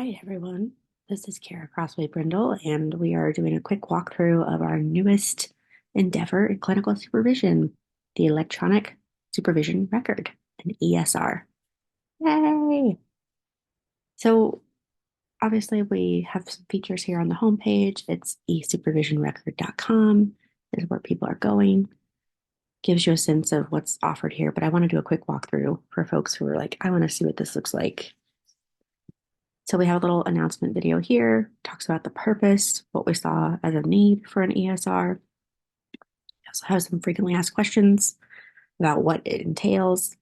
Hi, everyone. This is Kara Crossway Brindle, and we are doing a quick walkthrough of our newest endeavor in clinical supervision, the electronic supervision record, an ESR. Yay! So, obviously, we have some features here on the homepage. It's esupervisionrecord.com is where people are going. Gives you a sense of what's offered here, but I want to do a quick walkthrough for folks who are like, I want to see what this looks like. So we have a little announcement video here, talks about the purpose, what we saw as a need for an ESR. We also have some frequently asked questions about what it entails.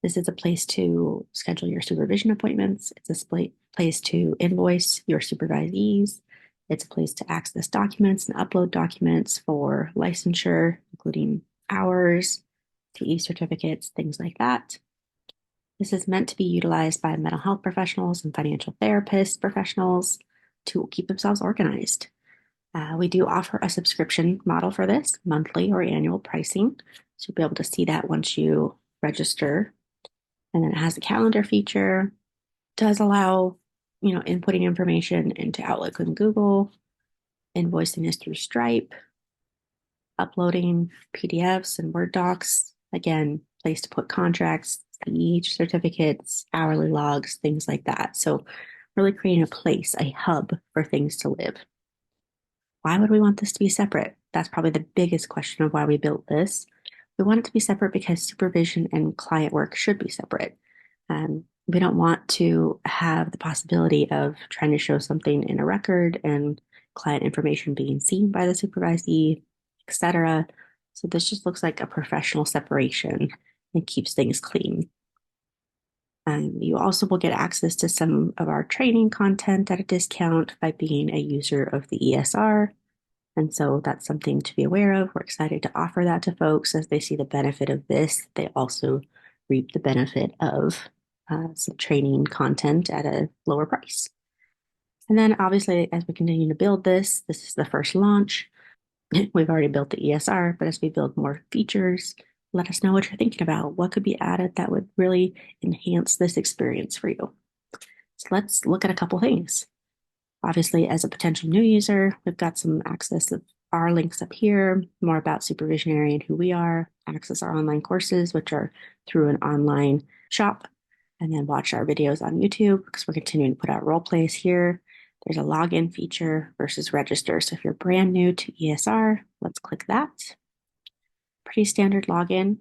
This is a place to schedule your supervision appointments. It's a place to invoice your supervisees. It's a place to access documents and upload documents for licensure, including hours, TE certificates, things like that. This is meant to be utilized by mental health professionals and financial therapist professionals to keep themselves organized. We do offer a subscription model for this, monthly or annual pricing. So you'll be able to see that once you register. And then it has a calendar feature, does allow, inputting information into Outlook and Google. Invoicing is through Stripe, uploading PDFs and Word docs. Again, place to put contracts, each certificates, hourly logs, things like that. So really creating a place, a hub for things to live. Why would we want this to be separate? That's probably the biggest question of why we built this. We want it to be separate because supervision and client work should be separate. We don't want to have the possibility of trying to show something in a record and client information being seen by the supervisee, etc. So this just looks like a professional separation and keeps things clean. You also will get access to some of our training content at a discount by being a user of the ESR. And so that's something to be aware of. We're excited to offer that to folks as they see the benefit of this. They also reap the benefit of some training content at a lower price. And then obviously, as we continue to build this is the first launch. We've already built the ESR, but as we build more features, let us know what you're thinking about. What could be added that would really enhance this experience for you? So let's look at a couple things. Obviously, as a potential new user, we've got some access of our links up here, more about Supervisionary and who we are, access our online courses, which are through an online shop, and then watch our videos on YouTube because we're continuing to put out role plays here. There's a login feature versus register. So if you're brand new to ESR, let's click that. Pretty standard login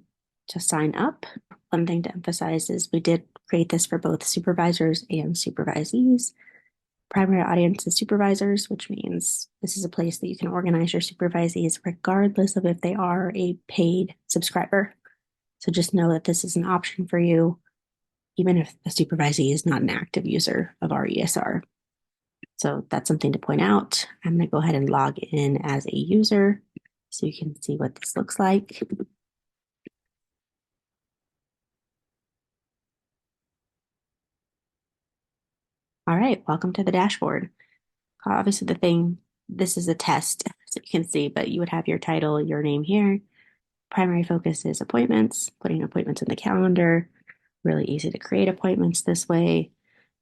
to sign up. One thing to emphasize is we did create this for both supervisors and supervisees. Primary audience is supervisors, which means this is a place that you can organize your supervisees regardless of if they are a paid subscriber. So just know that this is an option for you, even if the supervisee is not an active user of our ESR. So that's something to point out. I'm going to go ahead and log in as a user so you can see what this looks like. All right, welcome to the dashboard. Obviously, this is a test, so you can see, but you would have your title, your name here. Primary focus is appointments, putting appointments in the calendar. Really easy to create appointments this way.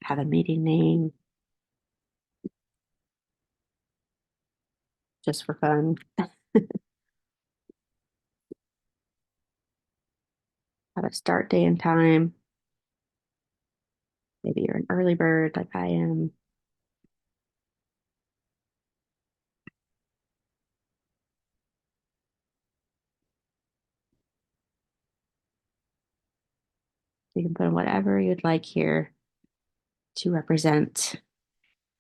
Have a meeting name, just for fun. Have a start day and time. Maybe you're an early bird like I am. You can put in whatever you'd like here to represent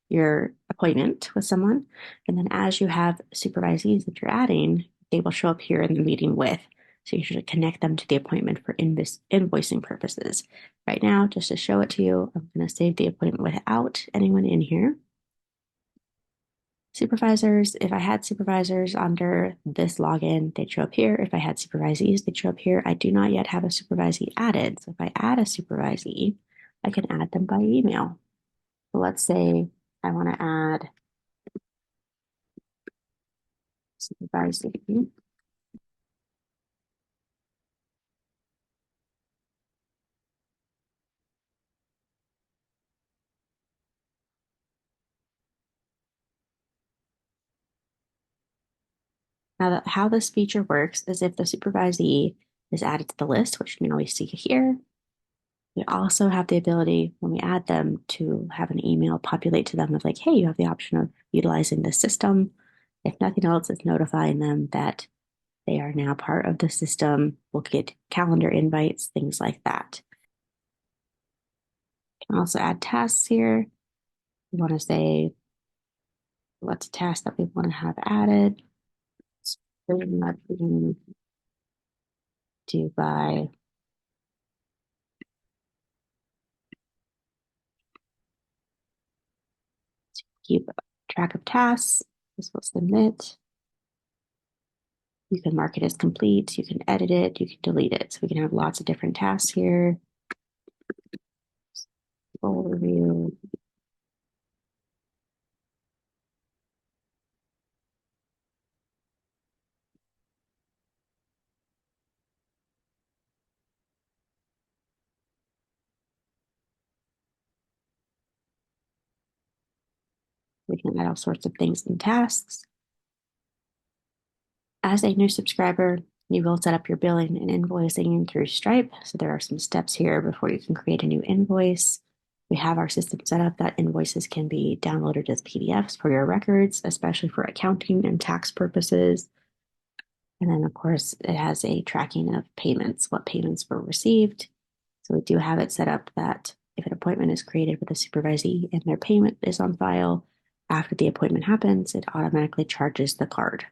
your appointment with someone. And then as you have supervisees that you're adding, they will show up here in the meeting with. So you should connect them to the appointment for invoicing purposes. Right now, just to show it to you, I'm going to save the appointment without anyone in here. Supervisors, if I had supervisors under this login, they'd show up here. If I had supervisees, they'd show up here. I do not yet have a supervisee added. So if I add a supervisee, I can add them by email. So let's say I want to add supervisee. How this feature works is if the supervisee is added to the list, which you can always see here, we also have the ability when we add them to have an email populate to them of like, hey, you have the option of utilizing this system. If nothing else, it's notifying them that they are now part of the system. We'll get calendar invites, things like that. Can also add tasks here. We want to say what's a task that we want to have added. Something that we can do by keep track of tasks. This will submit. You can mark it as complete. You can edit it. You can delete it. So we can have lots of different tasks here. Full review. We can add all sorts of things in tasks. As a new subscriber, you will set up your billing and invoicing through Stripe. So there are some steps here before you can create a new invoice. We have our system set up that invoices can be downloaded as PDFs for your records, especially for accounting and tax purposes. And then, of course, it has a tracking of payments, what payments were received. So we do have it set up that if an appointment is created with a supervisee and their payment is on file, after the appointment happens, it automatically charges the card.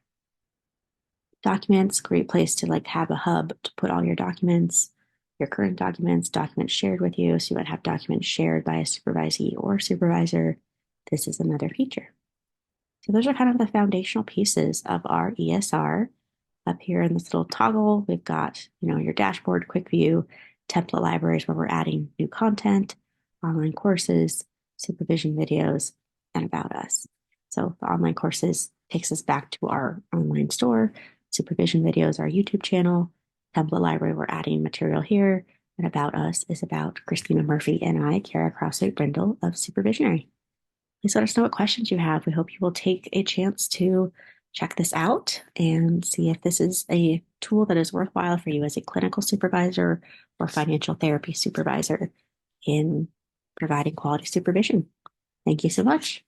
Documents, great place to like have a hub to put all your documents, your current documents, documents shared with you. So you might have documents shared by a supervisee or supervisor. This is another feature. So those are kind of the foundational pieces of our ESR. Up here in this little toggle, we've got, your dashboard, quick view, template libraries where we're adding new content, online courses, supervision videos, and about us. So the online courses takes us back to our online store. Supervision videos, our YouTube channel. Template library, we're adding material here. And about us is about Christina Murphy and I, Kara Crossway Brindle of Supervisionary. Please let us know what questions you have. We hope you will take a chance to check this out and see if this is a tool that is worthwhile for you as a clinical supervisor or financial therapy supervisor in providing quality supervision. Thank you so much.